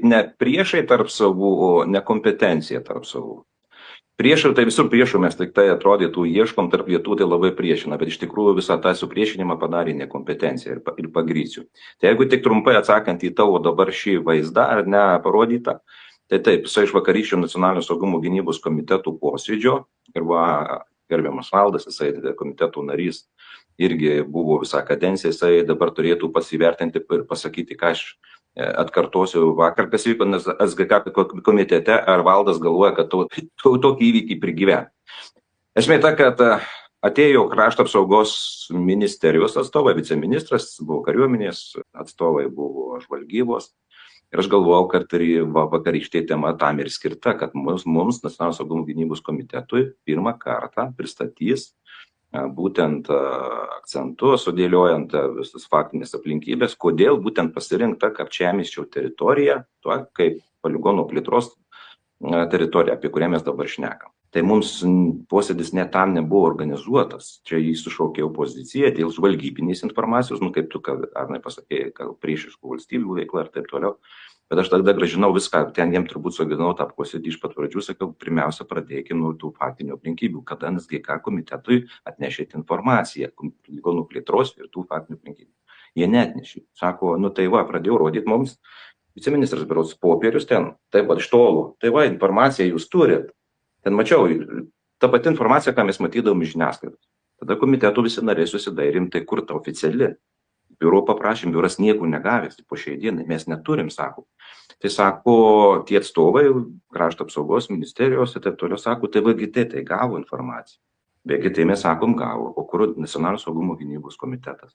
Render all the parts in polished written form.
Ne priešai tarp savų, o nekompetencija tarp savų. Priešai, tai visur priešų mes tik tai atrodytų ieškom tarp lietų, tai labai priešina, bet iš tikrųjų visą tą supriešinimą padarė nekompetencija ir pagrysiu. Tai jeigu tik trumpai atsakant į tavo dabar šį vaizdą, ar ne, parodytą, tai taip, jisai iš vakarykščio nacionalinio saugumo gynybos komitetų posėdžio ir va, gerbiamas Valdas, jisai komitetų narys, irgi buvo visą kadenciją, jisai dabar turėtų pasivertinti ir pasakyti, ką aš atkartosiu vakar, kas vyko SGK komitete, ar Valdas galvoja, kad tokį įvykį prigyvena. Esmė ta, kad atėjo krašto apsaugos ministerijos atstovai, viceministras, buvo kariuomenės atstovai, buvo žvalgybos. Ir aš galvojau, kad vakarykštė tema tam ir skirta, kad mums nacionalinio saugumo gynybos komitetui pirmą kartą pristatys būtent akcentus, sudėliojant visus faktinės aplinkybės, kodėl būtent pasirinkta Kapčiamiesčio teritorija, kaip poligono plėtros teritorija, apie kurią mes dabar šnekam. Tai mums posėdis net tam nebuvo organizuotas. Čia jį sušaukė opozicija dėl žvalgybinės informacijos, kaip tu, Arnai, pasakėjai, priešiškų valstybių veikla ir taip toliau. Bet aš tada gražinau viską, ten jiem turbūt sugadinau tą posėdį iš pat pradžių, sakiau, pirmiausia, pradėkime nuo tų faktinių aplinkybių, kada SGK komitetui atnešėte informaciją, poligonų plėtros ir tų faktinių aplinkybių. Jie neatnešė. Sako, tai va, pradėjau rodyti mums, viceministras berods popierius ten, taip pat iš tolo, tai va, informaciją jūs turit. Ten mačiau, ta pati informacija, ką mes matydavom iš žiniasklaidos. Tada komitetų visi nariai susidarėm, tai kur ta oficiali. Biuro paprašym, biuras nieko negavęs, po šiai dienai mes neturim, sako. Tai sako, tie atstovai, krašto apsaugos ministerijos ir taip toliau, sako, tai VGT tai gavo informaciją. VGT mes sakom gavo, o kur nacionalinio saugumo gynybos komitetas.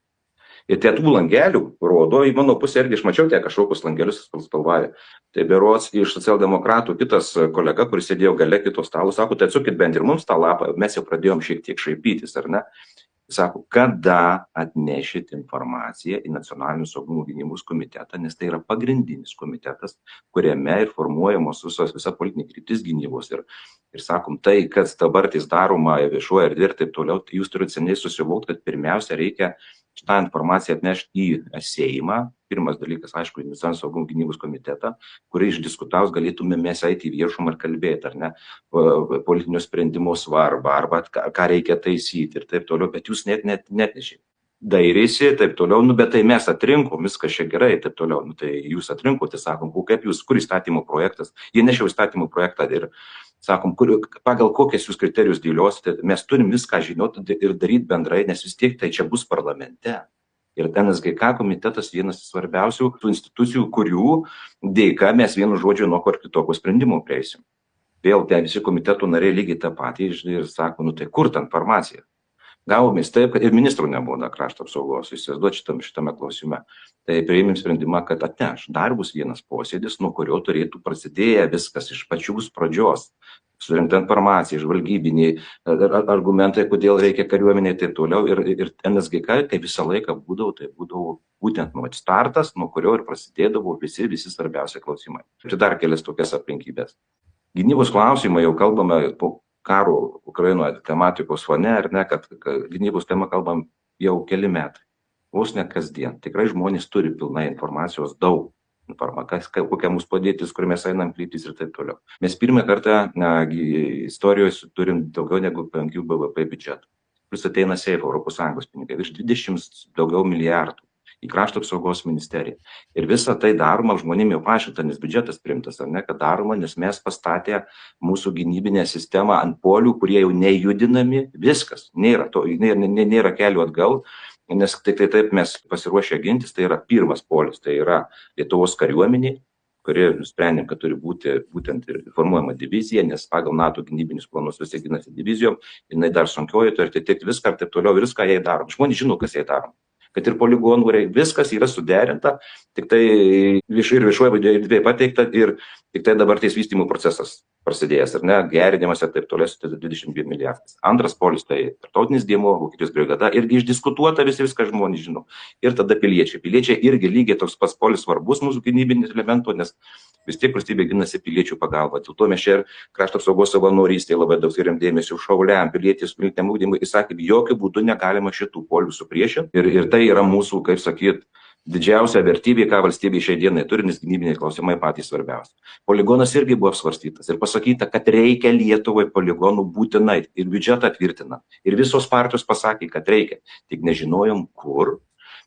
Ir tie tų langelių rodo, į mano pusę irgi aš mačiau tie kažkokius langelius spalvavę. Tai berods iš socialdemokratų kitas kolega, kuris sėdėjo gale kito stalo, sako, tai atsukit bent ir mums tą lapą, mes jau pradėjom šiek tiek šaipytis, ar ne? Sako, kada atnešit informaciją į nacionalinio saugumo gynybos komitetą, nes tai yra pagrindinis komitetas, kuriame ir formuojamos visa politinė kryptis gynybos. Ir sakom, tai, kas dabar tais daroma viešoje erdvėje ir taip toliau, tai jūs turite seniai susivokti, kad pirmiausia reikia šitą informaciją atnešti į Seimą. Pirmas dalykas, aišku, į nacionalinio saugumo gynybos komitetą, kurį išdiskutaus galėtume mes eiti į viešumą ir kalbėti, ar ne, politinio sprendimo svarbą, arba ką reikia taisyti ir taip toliau, bet jūs net netnešėte. Dairėsi, taip toliau, bet tai mes atrinkom, viskas čia gerai, taip toliau, tai jūs atrinkote, sakom, kaip jūs, kur įstatymo projektas, jie nešiau įstatymo projektą ir sakom, pagal kokias jūs kriterijus dėliosite, mes turim viską žinoti ir daryti bendrai, nes vis tiek tai čia bus parlamente. Ir NSGK komitetas vienas svarbiausių tų institucijų, kurių dėka mes vienu žodžiu nuo kur kitokio sprendimo prieisim. Vėl ten visi komitetų nariai lygiai tą patį ir sako, tai kur ta informacija? Gavomės taip, kad ir ministrų nebuvo krašto apsaugos, įsivaizduoti šitame klausime. Tai priėmėm sprendimą, kad atneš. Dar bus vienas posėdis, nuo kurio turėtų prasidėję viskas iš pačios pradžios. Surinkta informacija, žvalgybiniai argumentai, kodėl reikia kariuomenė ir taip toliau. Ir NSGK, kai visą laiką būdavo, tai būdavo būtent nuo startas, nuo kurio ir prasidėdavo visi svarbiausi klausimai. Čia dar kelias tokias aplinkybės. Gynybos klausimai jau kalbame po karo Ukrainoje tematikos fone, ar ne, kad gynybos tema kalbam jau keli metai. Vos ne kasdien. Tikrai žmonės turi pilnai informacijos daug. Kokia mūsų padėtis, kur mes einam kryptis ir taip toliau. Mes pirmą kartą istorijoje turim daugiau negu 5 BVP biudžetų. Plus ateina SEIF, ES pinigai, virš 20 daugiau milijardų į krašto apsaugos ministeriją. Ir visa tai daroma, žmonėm jau paaiškinta, nes biudžetas priimtas, ar ne, kad daroma, nes mes pastatė mūsų gynybinę sistemą ant polių, kurie jau nejudinami, viskas, nėra kelių atgal. Nes taip mes pasiruošę gintis, tai yra pirmas polis, tai yra Lietuvos kariuomenė, kuri nusprendėm, kad turi būti būtent ir formuojama divizija, nes pagal NATO gynybinius planus visi ginasi divizijom, jinai dar sunkioji, turi atitikti viską ir taip toliau, viską jai darom. Žmonės žino, kas jai darom. Kad ir poligonų, viskas yra suderinta, tik tai viešoje erdvėje pateikta ir tik tai dabar ties vystymo procesas prasidėjęs, ar ne, gerinimas ir taip toliau, tai 22 milijardais. Antras polis, tai tarptautinis dėmuo, Vokietijos brigada, irgi išdiskutuota, viską žmonės žino. Ir tada piliečiai. Piliečiai irgi lygiai toks pats polis svarbus mūsų gynybinis elementų, nes vis tiek valstybė ginasi piliečių pagalba. Dėl to mes čia ir krašto apsaugos savanorystėje labai daug skiriam dėmesio šauliam, pilietis, pilitiniam ugdymui. Jis sakė, jokių būdų negalima šitų polių supriešinti. Ir tai yra mūsų, kaip sakyt, Didžiausia vertybė, ką valstybė šiai dienai turi, nes gynybiniai klausimai patys svarbiausi. Poligonas irgi buvo apsvarstytas ir pasakyta, kad reikia Lietuvai poligonų būtinai ir biudžetą tvirtina. Ir visos partijos pasakė, kad reikia. Tik nežinojom kur.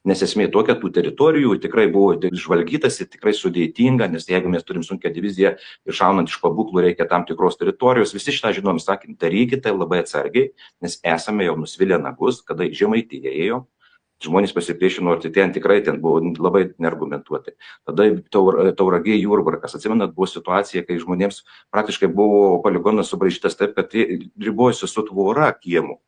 Nes esmė tokia, tų teritorijų tikrai buvo žvalgytas ir tikrai sudėtinga, nes jeigu mes turim sunkią diviziją ir šaunant iš pabūklų reikia tam tikros teritorijos, visi šitą žinom, sakė, darykite labai atsargiai, nes esame jau nusvilę nagus, kada Žemaitija ėjo, žmonės pasipriešino, ir ten tikrai ten buvo labai neargumentuoti. Tada Tauragė Jurbarkas, atsimenat, buvo situacija, kai žmonėms praktiškai buvo poligonas subraižytas taip, kad ribojosi su tvora kiemų.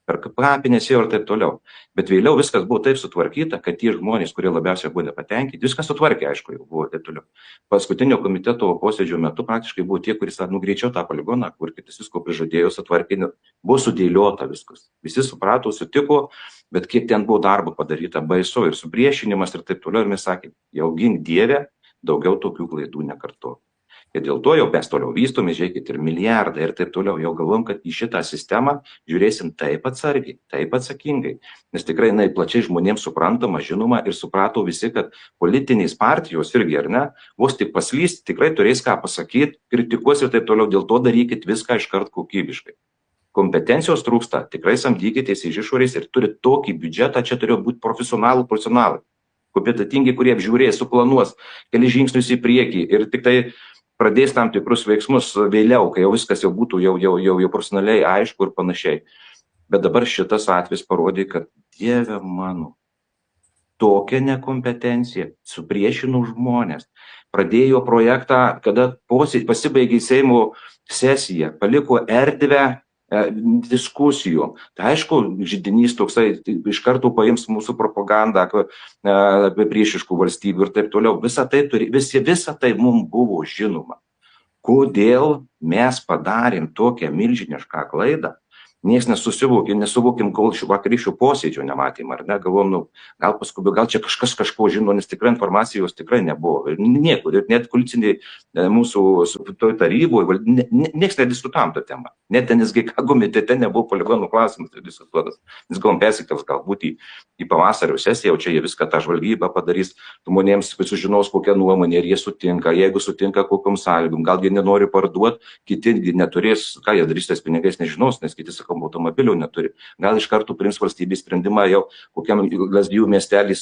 Per kapinės jau ir taip toliau. Bet vėliau viskas buvo taip sutvarkyta, kad tie žmonės, kurie labiausiai buvo nepatenkinti, viskas sutvarkė, aišku, jau buvo taip toliau. Paskutinio komiteto posėdžio metu praktiškai buvo tie, kuris greičiau tą poligoną, kur kitas visko prižadėjo, sutvarkė, buvo sudėliota viskas. Visi suprato, sutiko, bet kiek ten buvo darbo padaryta, baisu ir supriešinimas ir taip toliau. Ir mes sakėm, jau gink Dieve, daugiau tokių klaidų nekarto. Ir dėl to jau mes toliau vystome, žiūrėkit, ir milijardai ir taip toliau. Jau galvom, kad į šitą sistemą žiūrėsim taip atsargiai, taip atsakingai. Nes tikrai jinai plačiai žmonėms suprantama, žinoma ir suprato visi, kad politinės partijos irgi, ar ne, vos tik paslyst, tikrai turės ką pasakyti, kritikuos ir taip toliau. Dėl to darykit viską iškart kokybiškai. Kompetencijos trūksta, tikrai samdykitės iš išorės ir turit tokį biudžetą, čia turėjo būti profesionalai, kompetentingi, kurie apžiūrės, suplanuos keli žingsnius į priekį ir tik tai pradės tam tikrus veiksmus vėliau, kai jau viskas jau būtų jau profesionaliai aišku ir panašiai. Bet dabar šitas atvejis parodė, kad Dieve mano, tokia nekompetencija, supriešino žmonės, pradėjo projektą, kada pasibaigė Seimo sesija, paliko erdvę diskusijų. Tai aišku, židinys toksai iš karto paims mūsų propagandą apie priešiškų valstybių ir taip toliau. Visa tai mums buvo žinoma. Kodėl mes padarėm tokią milžinišką klaidą? Niekas nesuvokėm, kol vakarykščio posėdžio nematėm, ar ne, galvom, gal paskui, gal čia kažkas kažko žino, nes tikrai informacijos tikrai nebuvo. Niekur, ir net koaliciniai mūsų toj taryboje, niekas nediskutavom tą temą. Net NSGK komitete nebuvo poligonų klausimas diskutuotas. Nes gavom persikels galbūt į pavasario sesiją, o čia jie viską tą žvalgybą padarys, žmonėms sužinos kokią nuomonę, ir jie sutinka, jeigu sutinka kokiom sąlygom, gal jie nenori parduoti, kiti neturės, ką jie darys tais pinigais, nežinos, nes kiti sako, automobilių neturi. Gal iš karto priims valstybės sprendimą jau kokiam Lazdijų miestelį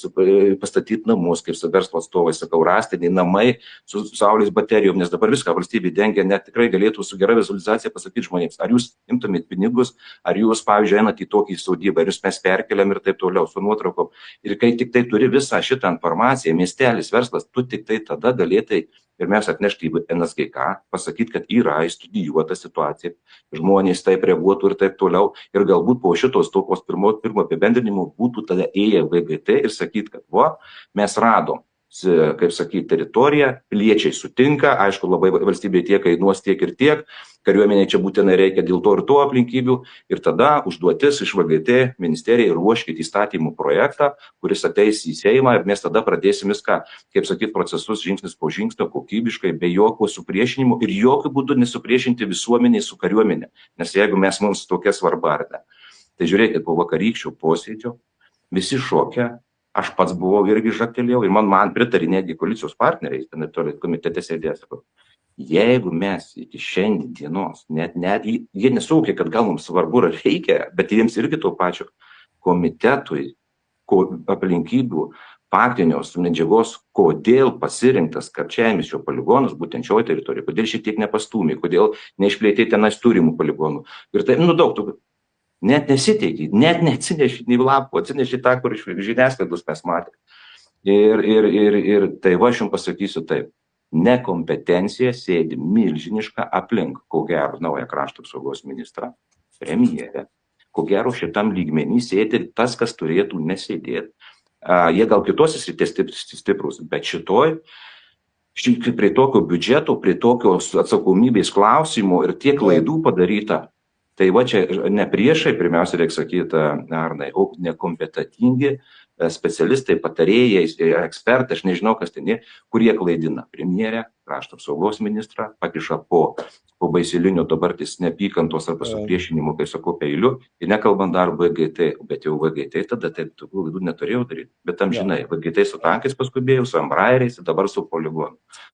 pastatyti namus, kaip su verslo atstovai, sakau, rastiniai namai su saulės baterijom, nes dabar viską valstybė dengia, net tikrai galėtų su gera vizualizacija pasakyti žmonėms, ar jūs imtumėt pinigus, ar jūs, pavyzdžiui, einat į tokį sodybą, ar jūs mes perkeliam ir taip toliau su nuotraukom. Ir kai tik tai turi visą šitą informaciją, miestelis, verslas, tu tik tai tada galėtai pirmiausia atnešti į NSGK, pasakyti, kad yra įstudijuota situacija, žmonės taip reaguotų ir taip toliau. Ir galbūt po šitos tokos pirmo apibendrinimo būtų tada ėję VGT ir sakyti, kad mes radom, kaip sakyti, teritoriją, piliečiai sutinka, aišku, labai valstybė tiek kainuos tiek ir tiek, kariuomeniai čia būtinai reikia dėl to ir to aplinkybių, ir tada užduotis iš VGT ministerijai ruoškit įstatymų projektą, kuris ateis į Seimą ir mes tada pradėsim viską, kaip sakyti, procesus žingsnis po žingsnio, kokybiškai, be jokio supriešinimo ir jokių būdų nesupriešinti visuomeniai su kariuomenė, nes jeigu mums tokia svarba ar ne. Tai žiūrėkit, po vakarykščio posėdžio visi šokę. Aš pats buvau irgi žaktelėjau ir man pritarė netgi koalicijos partneriai, ten komitete sėdės. Jeigu mes iki šiandien dienos, net jie nesuvokė, kad gal mums svarbu ar reikia, bet jiems irgi to pačio komitetui, aplinkybių, faktinios medžiagos, kodėl pasirinktas Kapčiamiesčio poligonas, būtent šioje teritorijoje, kodėl šiek tiek nepastūmė, kodėl neišplėtė tenais turimų poligonų. Ir tai, daug tokių. Net nesiteikė, net neatsinešė nei lapų, atsinešė tą, kur iš žiniasklaidos mes matėme. Ir tai aš jums pasakysiu taip, nekompetencija sėdi milžiniška aplink, ko gero, naują krašto apsaugos ministrą, premjerę, ko gero šitam lygmenį sėdi tas, kas turėtų nesėdėti. Jie gal kitose srityse stiprus, bet šitoj, prie tokio biudžeto, prie tokios atsakomybės klausimų ir tiek klaidų padaryta. Tai čia ne priešai, pirmiausia, reikia sakyti, Arnai, o nekompetentingi specialistai, patarėjai, ekspertai, aš nežinau, kas ten yra, kurie klaidina premjerę, krašto apsaugos ministrą, pakiša po baisilinio dabartis neapykantos arba supriešinimo, kai sakau, peiliu, ir nekalbant dar VGT, bet jau VGT tada taip tokių klaidų neturėjau daryti, bet tam žinai, VGT su tankais paskubėjau, su Embraeriais, dabar su poligonu.